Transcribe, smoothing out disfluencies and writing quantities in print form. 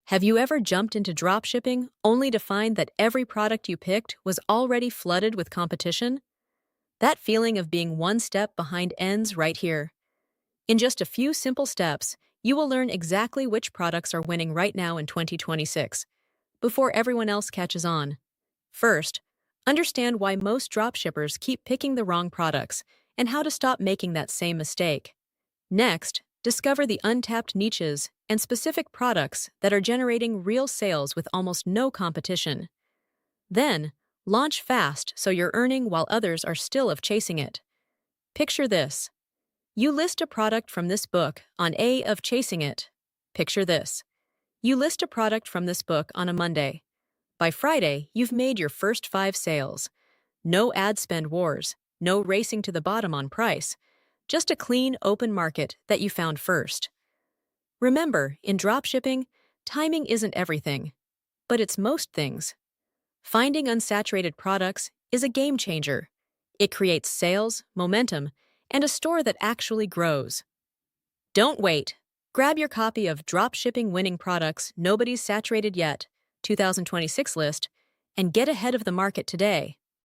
Have you ever jumped into dropshipping only to find that every product you picked was already flooded with competition? That feeling of being one step behind ends right here. In just a few simple steps, you will learn exactly which products are winning right now in 2026, before everyone else catches on. First, understand why most dropshippers keep picking the wrong products and how to stop making that same mistake. Next, discover the untapped niches and specific products that are generating real sales with almost no competition. Then, launch fast so you're earning while others are still chasing it. Picture this. You list a product from this book on A of chasing it. Picture this. You list a product from this book on a Monday. By Friday, you've made your first 5 sales. No ad spend wars, no racing to the bottom on price. Just a clean, open market that you found first. Remember, in dropshipping, timing isn't everything, but it's most things. Finding unsaturated products is a game changer. It creates sales, momentum, and a store that actually grows. Don't wait. Grab your copy of Dropshipping Winning Products Nobody's Saturated Yet, 2026 list, and get ahead of the market today.